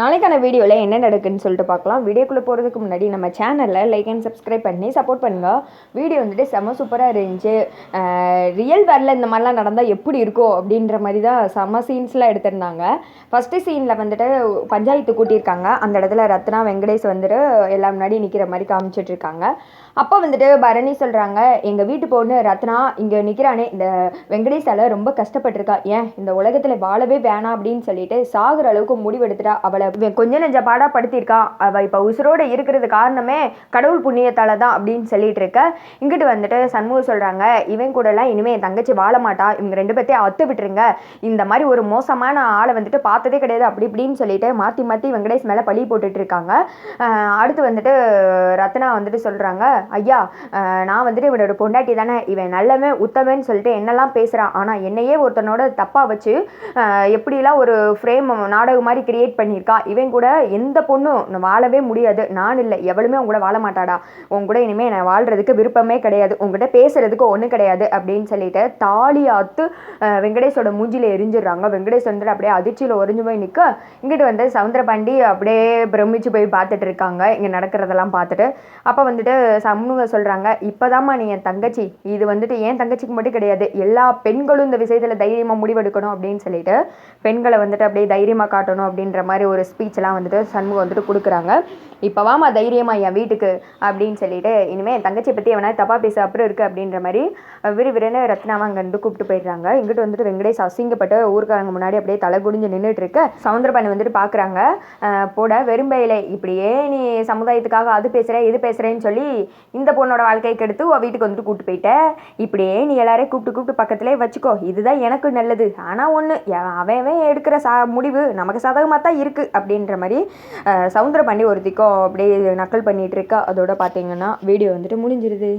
நாளைக்கான வீடியோவில் என்ன நடக்குதுன்னு சொல்லிட்டு பார்க்கலாம். வீடியோக்குள்ளே போகிறதுக்கு முன்னாடி நம்ம சேனலில் லைக் அண்ட் சப்ஸ்கிரைப் பண்ணி சப்போர்ட் பண்ணுங்கள். வீடியோ வந்துட்டு செம சூப்பராக இருந்துச்சு. ரியல் வேர்ல்டில் இந்த மாதிரிலாம் நடந்தால் எப்படி இருக்கும் அப்படின்ற மாதிரி தான் செம சீன்ஸ்லாம் எடுத்திருந்தாங்க. ஃபஸ்ட்டு சீனில் வந்துட்டு பஞ்சாயத்து கூட்டியிருக்காங்க. அந்த இடத்துல ரத்னா வெங்கடேஷ் வந்துட்டு எல்லாம் முன்னாடி நிற்கிற மாதிரி காமிச்சிட்ருக்காங்க. அப்போ வந்துட்டு பரணி சொல்கிறாங்க, எங்கள் வீட்டு பொண்ணு ரத்னா இங்கே நிற்கிறானே இந்த வெங்கடேஷால் ரொம்ப கஷ்டப்பட்டிருக்கா, ஏன் இந்த உலகத்தில் வாழவே வேணாம் அப்படின்னு சொல்லிட்டு சாகுற அளவுக்கு முடிவெடுத்துட்டா. அவளை கொஞ்சம் நெஞ்ச பாடாப்படுத்தியிருக்கா. அவள் இப்போ உசுரோடு இருக்கிறது காரணமே கடவுள் புண்ணியத்தால் தான் அப்படின்னு சொல்லிட்டு இருக்க. இங்கிட்டு வந்துட்டு சண்முகம் சொல்கிறாங்க, இவன் கூடலாம் இனிமேல் என் தங்கச்சி வாழ மாட்டா, இவங்க ரெண்டு பேர்த்தையும் அத்து விட்டுருங்க, இந்த மாதிரி ஒரு மோசமான ஆளை வந்துட்டு பார்த்ததே கிடையாது அப்படி இப்படின்னு சொல்லிட்டு மாற்றி மாற்றி வெங்கடேஷ் மேலே பழி போட்டுட்டு இருக்காங்க. அடுத்து வந்துட்டு ரத்னா வந்துட்டு சொல்கிறாங்க, ஐயா நான் வந்துட்டு இவனோட பொண்டாட்டி தானே, இவன் நல்லவன் உத்தமன்னு சொல்லிட்டு என்னெல்லாம் பேசுகிறான், ஆனால் என்னையே ஒருத்தனோட தப்பாக வச்சு எப்படிலாம் ஒரு ஃப்ரேம் நாடகம் மாதிரி கிரியேட் பண்ணியிருக்கா. இவன் கூட எந்த பொண்ணும் வாழவே முடியாது, நான் இல்லை எவளுமே உங்க கூட வாழ மாட்டாடா, உங்க கூட இனிமேல் நான் வாழ்றதுக்கு விருப்பமே கிடையாது, உங்ககிட்ட பேசுறதுக்கு ஒன்றும் கிடையாது அப்படின்னு சொல்லிட்டு தாலியாத்து வெங்கடேஷோட மூஞ்சில எரிஞ்சிடுறாங்க. வெங்கடேஷ் வந்துட்டு அப்படியே அதிர்ச்சியில் உறைஞ்சு போய் நிற்க. இங்கிட்டு வந்து சவுந்தரபாண்டி அப்படியே பிரமிச்சு போய் பார்த்துட்டு இருக்காங்க இங்கே நடக்கிறதெல்லாம் பார்த்துட்டு. அப்போ வந்துட்டு சண்முகம் சொல்கிறாங்க, இப்போதாம்மா நீ என் தங்கச்சி, இது வந்துட்டு ஏன் தங்கச்சிக்கு மட்டும் கிடையாது, எல்லா பெண்களும் இந்த விஷயத்தில் தைரியமாக முடிவெடுக்கணும் அப்படின்னு சொல்லிட்டு பெண்களை வந்துட்டு அப்படியே தைரியமாக காட்டணும் அப்படின்ற மாதிரி ஒரு ஸ்பீச்செலாம் வந்துட்டு சண்முகம் வந்துட்டு கொடுக்குறாங்க. இப்போவாமா தைரியமாக என் வீட்டுக்கு அப்படின்னு சொல்லிட்டு இனிமேல் என் தங்கச்சியை பற்றி எவனா தப்பாக பேச அப்புறம் இருக்குது அப்படின்ற மாதிரி விறுவிறுன்னு ரத்னாவை அங்கேருந்து கூப்பிட்டு போயிடுறாங்க. இங்கிட்டு வந்துட்டு வெங்கடேஷ் அசிங்கப்பட்டு ஊருக்காரங்க முன்னாடி அப்படியே தலை குடிஞ்சு நின்றுட்டு இருக்க. சவுந்தரபாணி வந்துட்டு பார்க்குறாங்க, போட வெறும்பையிலே இப்படியே நீ சமுதாயத்துக்காக அது பேசுகிற இது பேசுகிறேன்னு சொல்லி இந்த பொண்ணோட வாழ்க்கைக்கு எடுத்து வீட்டுக்கு வந்துட்டு கூப்பிட்டு போயிட்ட, இப்படியே நீ எல்லாரையும் கூப்பிட்டு பக்கத்துலேயே வச்சுக்கோ, இதுதான் எனக்கு நல்லது, ஆனால் ஒன்று அவன் எடுக்கிற முடிவு நமக்கு சாதகமாக தான் இருக்குது அப்படின்ற மாதிரி சவுந்தரபாண்டி ஒருத்திக்கும் அப்படியே நக்கல் பண்ணிகிட்டு இருக்கா. அதோட பார்த்தீங்கன்னா வீடியோ வந்துட்டு முடிஞ்சிருது.